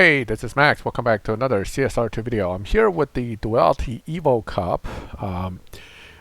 Hey, this is Max. Welcome back to another CSR2 video. I'm here with the Duality Evo Cup.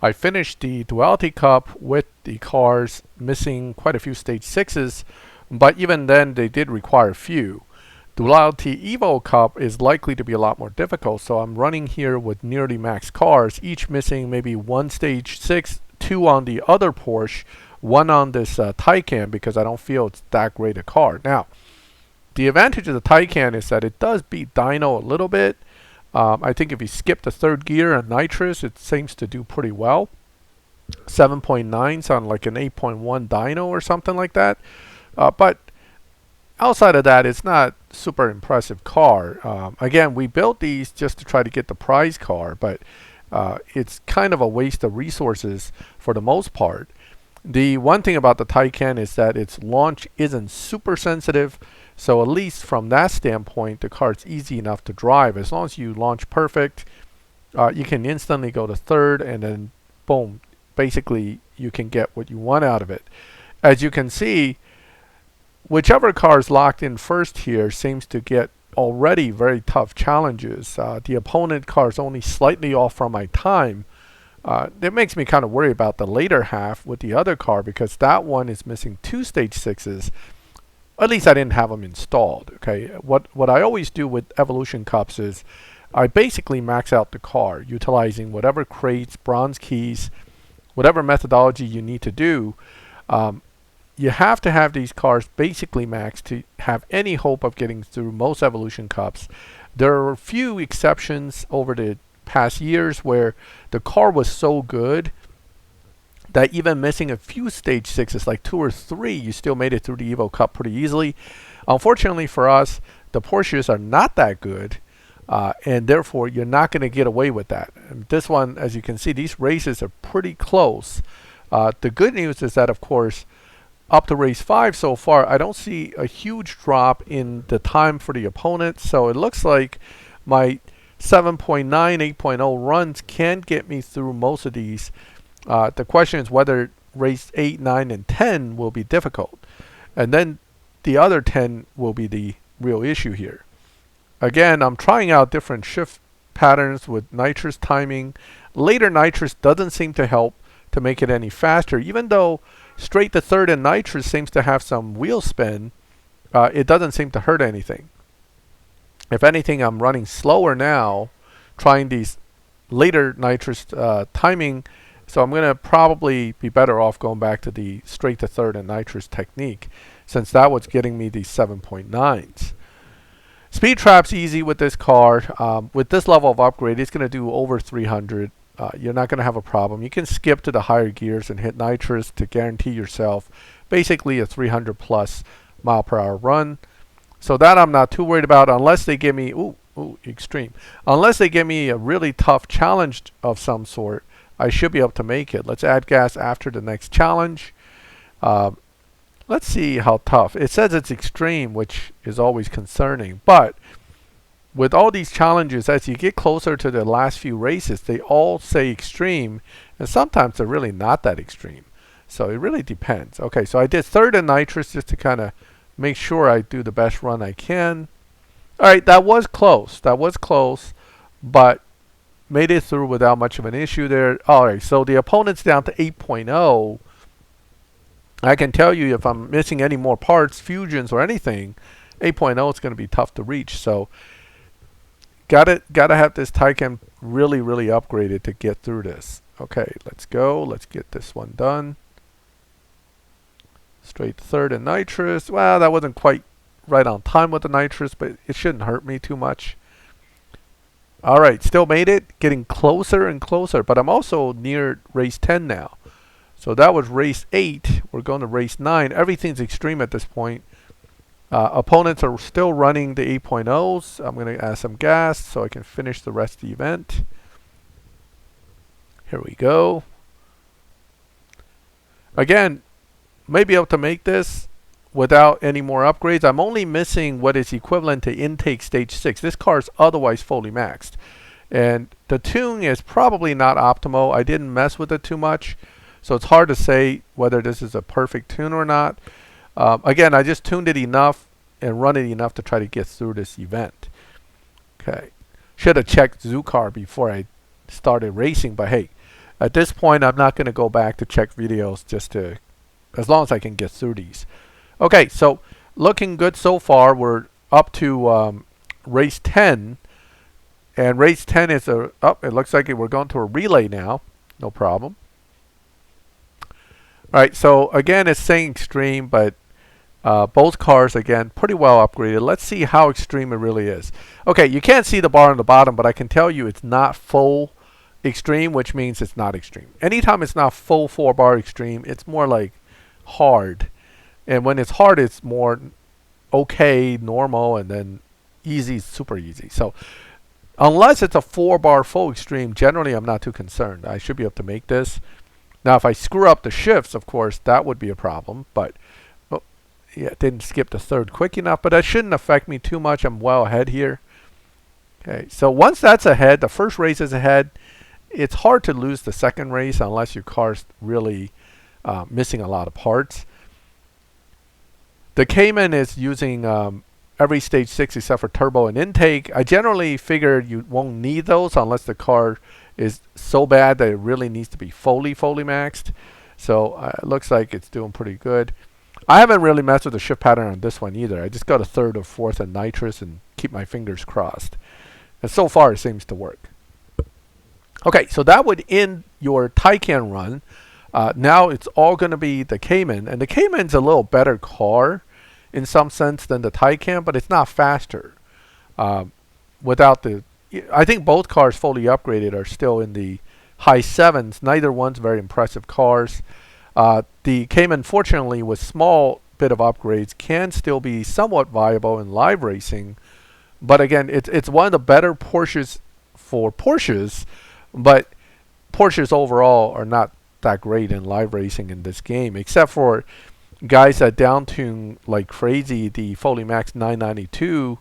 I finished the Duality Cup with the cars missing quite a few stage 6s, but even then they did require a few. Duality Evo Cup is likely to be a lot more difficult, so I'm running here with nearly max cars, each missing maybe one stage 6, 2 on the other Porsche, 1 on this Taycan because I don't feel it's that great a car. Now, the advantage of the Taycan is that it does beat dyno a little bit. I think if you skip the third gear and nitrous, it seems to do pretty well. 7.9 sound like an 8.1 dyno or something like that. But outside of that, it's not super impressive car. Again, we built these just to try to get the prize car, but it's kind of a waste of resources for the most part. The one thing about the Taycan is that its launch isn't super sensitive. So at least from that standpoint, the car's easy enough to drive. As long as you launch perfect, you can instantly go to third and then boom, basically you can get what you want out of it. As you can see, whichever car is locked in first here seems to get already very tough challenges. The opponent car is only slightly off from my time. It makes me kind of worry about the later half with the other car because that one is missing 2 stage 6s. At least I didn't have them installed. Okay, what I always do with Evolution Cups is I basically max out the car utilizing whatever crates, bronze keys, whatever methodology you need to do. You have to have these cars basically maxed to have any hope of getting through most Evolution Cups. There are a few exceptions over the past years where the car was so good that even missing a few stage 6s, like 2 or 3, you still made it through the Evo Cup pretty easily. Unfortunately for us, the Porsches are not that good, and therefore you're not going to get away with that. And this one, as you can see, these races are pretty close. The good news is that, of course, up to race 5 so far, I don't see a huge drop in the time for the opponent, so it looks like my 7.9, 8.0 runs can get me through most of these. The question is whether race 8, 9, and 10 will be difficult. And then the other 10 will be the real issue here. Again, I'm trying out different shift patterns with nitrous timing. Later nitrous doesn't seem to help to make it any faster. Even though straight to third and nitrous seems to have some wheel spin, it doesn't seem to hurt anything. If anything, I'm running slower now, trying these later nitrous timing. So I'm going to probably be better off going back to the straight to third and nitrous technique, since that was getting me these 7.9s. Speed trap's easy with this car. With this level of upgrade, it's going to do over 300. You're not going to have a problem. You can skip to the higher gears and hit nitrous to guarantee yourself basically a 300 plus mile per hour run. So that I'm not too worried about unless they give me, extreme. Unless they give me a really tough challenge of some sort, I should be able to make it. Let's add gas after the next challenge. Let's see how tough. It says it's extreme, which is always concerning. But with all these challenges, as you get closer to the last few races, they all say extreme. And sometimes they're really not that extreme. So it really depends. Okay, so I did third and nitrous just to kind of make sure I do the best run I can. All right, that was close. That was close. But made it through without much of an issue there. Alright, so the opponent's down to 8.0. I can tell you if I'm missing any more parts, fusions or anything, 8.0 is going to be tough to reach. So gotta have this Taycan really upgraded to get through this. Okay, let's go. Let's get this one done. Straight to third and nitrous. Well, that wasn't quite right on time with the nitrous, but it shouldn't hurt me too much. Alright, still made it, getting closer and closer, but I'm also near race 10 now. So that was race 8, we're going to race 9. Everything's extreme at this point. Opponents are still running the 8.0s. I'm going to add some gas so I can finish the rest of the event. Here we go. Again, may be able to make this without any more upgrades. I'm only missing what is equivalent to intake stage 6. This car is otherwise fully maxed. And the tune is probably not optimal. I didn't mess with it too much. So it's hard to say whether this is a perfect tune or not. Again, I just tuned it enough and run it enough to try to get through this event. Okay. Should have checked Zoocar before I started racing, but hey, at this point I'm not going to go back to check videos just to, as long as I can get through these. Okay, so looking good so far. We're up to race 10, and race 10 is it looks like we're going to a relay now. No problem. All right, so again, it's saying extreme, but both cars, again, pretty well upgraded. Let's see how extreme it really is. Okay, you can't see the bar on the bottom, but I can tell you it's not full extreme, which means it's not extreme. Anytime it's not full 4-bar extreme, it's more like hard. And when it's hard, it's more okay, normal, and then easy, super easy. So unless it's a 4-bar full extreme, generally I'm not too concerned. I should be able to make this. Now, if I screw up the shifts, of course, that would be a problem. But yeah, didn't skip the third quick enough, but that shouldn't affect me too much. I'm well ahead here. Okay, so once that's ahead, the first race is ahead. It's hard to lose the second race unless your car's really missing a lot of parts. The Cayman is using every stage 6 except for turbo and intake. I generally figure you won't need those unless the car is so bad that it really needs to be fully maxed. So it looks like it's doing pretty good. I haven't really messed with the shift pattern on this one either. I just got a third or fourth in nitrous and keep my fingers crossed. And so far it seems to work. Okay, so that would end your Taycan run. Now it's all going to be the Cayman. And the Cayman's a little better car in some sense than the Taycan, but it's not faster. Without the... I think both cars fully upgraded are still in the high 7s. Neither one's very impressive cars. The Cayman, fortunately, with small bit of upgrades, can still be somewhat viable in live racing. But again, it's one of the better Porsches for Porsches, but Porsches overall are not that great in live racing in this game, except for guys that down-tune like crazy the fully maxed 992,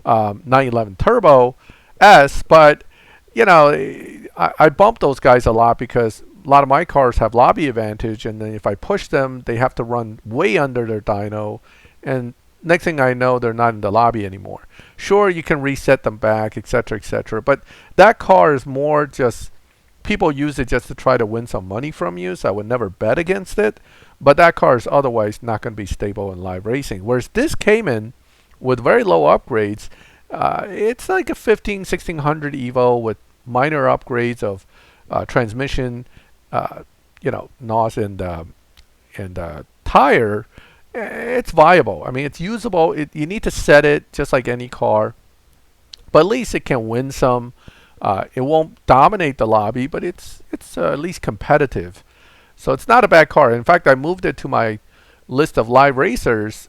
911 Turbo S. But, you know, I bump those guys a lot because a lot of my cars have lobby advantage, and then if I push them, they have to run way under their dyno, and next thing I know, they're not in the lobby anymore. Sure, you can reset them back, etc., but that car is more just, people use it just to try to win some money from you, so I would never bet against it, but that car is otherwise not going to be stable in live racing. Whereas this Cayman, with very low upgrades, it's like a 1600 Evo with minor upgrades of transmission, you know, NOS and tire. It's viable. I mean, it's usable. You need to set it just like any car, but at least it can win some. It won't dominate the lobby, but it's at least competitive. So it's not a bad car. In fact, I moved it to my list of live racers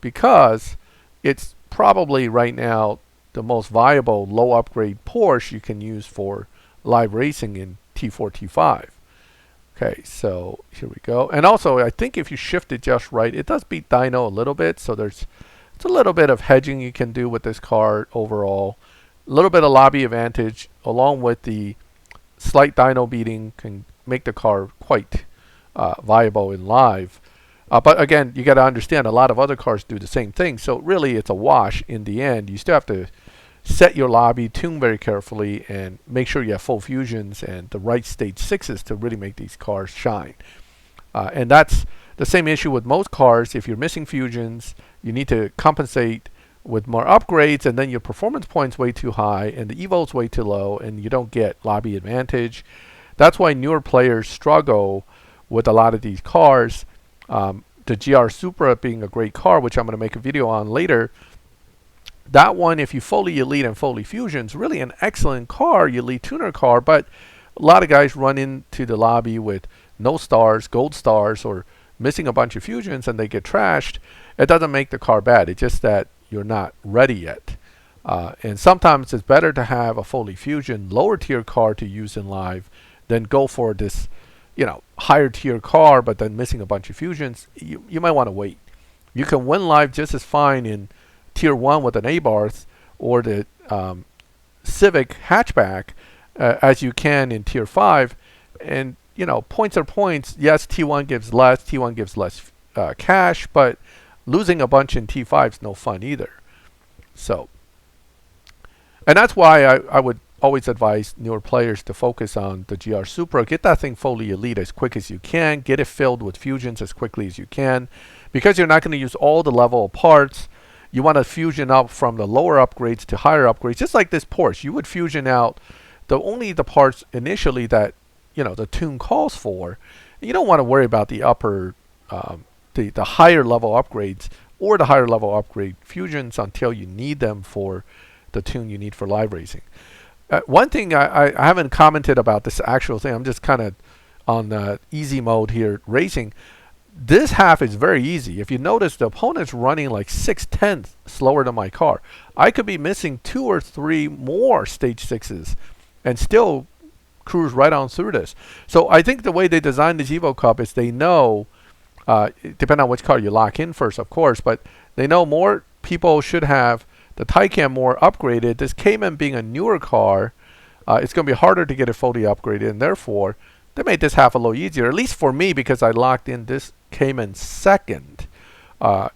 because it's probably right now the most viable low upgrade Porsche you can use for live racing in T4, T5. Okay, so here we go. And also, I think if you shift it just right, it does beat dyno a little bit. So it's a little bit of hedging you can do with this car overall. A little bit of lobby advantage, along with the slight dyno beating, can make the car quite viable in live. But again, you got to understand a lot of other cars do the same thing. So really, it's a wash in the end. You still have to set your lobby, tune very carefully, and make sure you have full fusions and the right stage 6s to really make these cars shine. And that's the same issue with most cars. If you're missing fusions, you need to compensate with more upgrades, and then your performance point's way too high and the Evo's way too low, and you don't get lobby advantage. That's why newer players struggle with a lot of these cars. The GR Supra being a great car, which I'm going to make a video on later. That one, if you fully elite and fully fusion's really an excellent car, elite tuner car, but a lot of guys run into the lobby with no stars, gold stars, or missing a bunch of fusions and they get trashed. It doesn't make the car bad. It's just that you're not ready yet. And sometimes it's better to have a fully fusion, lower tier car to use in live than go for this, you know, higher tier car, but then missing a bunch of fusions. You might want to wait. You can win live just as fine in Tier 1 with an A-Barth or the Civic hatchback as you can in Tier 5. And, you know, points are points. Yes, T1 gives less. T1 gives less cash, but losing a bunch in T5 is no fun either. So, and that's why I would always advise newer players to focus on the GR Supra. Get that thing fully elite as quick as you can. Get it filled with fusions as quickly as you can. Because you're not going to use all the level of parts, you want to fusion up from the lower upgrades to higher upgrades. Just like this Porsche, you would fusion out only the parts initially that the tune calls for. You don't want to worry about the upper, the higher level upgrades or the higher level upgrade fusions until you need them for the tune you need for live racing. One thing I haven't commented about this actual thing. I'm just kind of on easy mode here racing. This half is very easy. If you notice, the opponent's running like 6/10 slower than my car. I could be missing 2 or 3 more stage 6s and still cruise right on through this. So I think the way they designed this Evo Cup is they know, depending on which car you lock in first, of course, but they know more people should have the Taycan more upgraded. This Cayman being a newer car, it's going to be harder to get it fully upgraded, and therefore they made this half a little easier, at least for me, because I locked in this Cayman second. I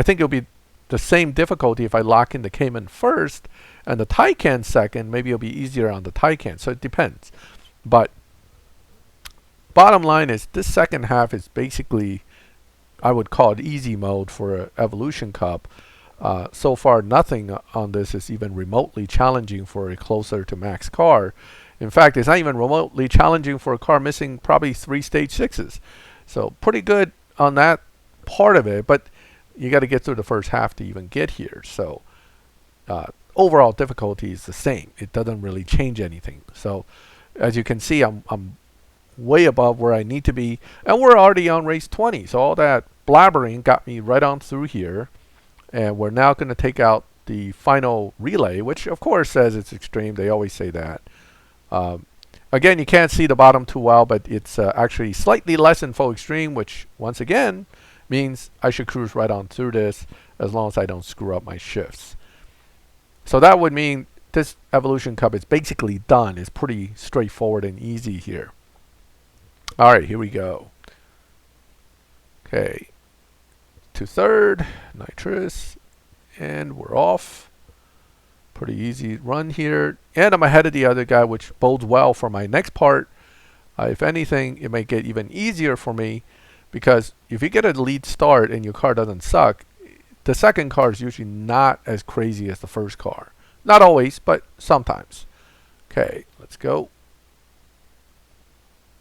think it'll be the same difficulty if I lock in the Cayman first and the Taycan second. Maybe it'll be easier on the Taycan, so it depends. But bottom line is this second half is basically, I would call it easy mode for an Evolution Cup. So far, nothing on this is even remotely challenging for a closer to max car. In fact, it's not even remotely challenging for a car missing probably 3 stage 6s. So pretty good on that part of it, but you got to get through the first half to even get here. So overall difficulty is the same. It doesn't really change anything. So as you can see, I'm way above where I need to be, and we're already on race 20. So all that blabbering got me right on through here. And we're now going to take out the final relay, which of course says it's extreme. They always say that. Again, you can't see the bottom too well, but it's actually slightly less than full extreme, which once again means I should cruise right on through this as long as I don't screw up my shifts. So that would mean this Evolution Cup is basically done. It's pretty straightforward and easy here. All right, here we go. Okay. To third, nitrous, and we're off. Pretty easy run here, and I'm ahead of the other guy, which bodes well for my next part. If anything, it may get even easier for me, because if you get a lead start and your car doesn't suck, the second car is usually not as crazy as the first car. Not always, but sometimes. Okay, let's go.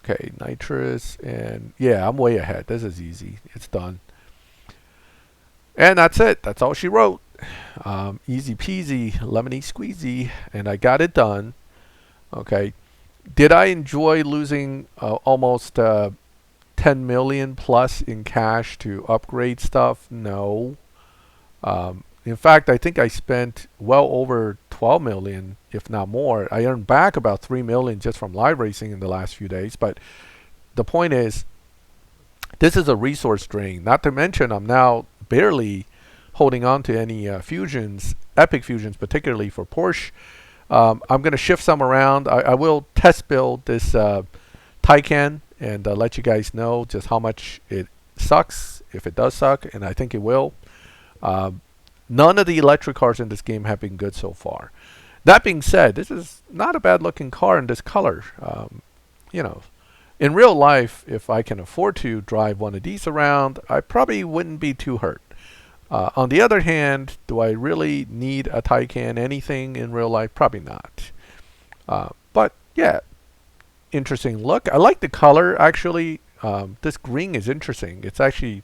Okay, nitrous, and yeah, I'm way ahead. This is easy. It's done. And that's it. That's all she wrote. Easy peasy, lemony squeezy, and I got it done. Okay. Did I enjoy losing almost 10 million plus in cash to upgrade stuff? No. In fact, I think I spent well over 12 million, if not more. I earned back about 3 million just from live racing in the last few days. But the point is, this is a resource drain. Not to mention, I'm now barely holding on to any fusions, epic fusions, particularly for Porsche. I'm going to shift some around. I will test build this Taycan and let you guys know just how much it sucks, if it does suck, and I think it will. None of the electric cars in this game have been good so far. That being said, this is not a bad looking car in this color. You know, in real life, if I can afford to drive one of these around, I probably wouldn't be too hurt. On the other hand, do I really need a Taycan anything in real life? Probably not. But yeah, interesting look. I like the color actually. This green is interesting. It's actually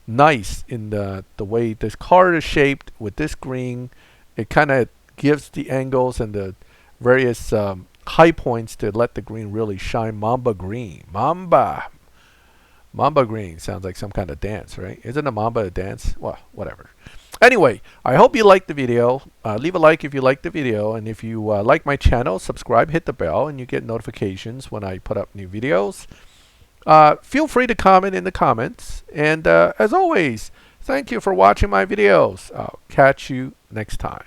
nice in the way this car is shaped with this green. It kind of gives the angles and the various high points to let the green really shine. Mamba green. Mamba green sounds like some kind of dance, right? Isn't a mamba a dance? Well, whatever. Anyway, I hope you liked the video. Leave a like if you liked the video, and if you like my channel, subscribe, hit the bell, and you get notifications when I put up new videos. Feel free to comment in the comments, and as always, thank you for watching my videos. I'll catch you next time.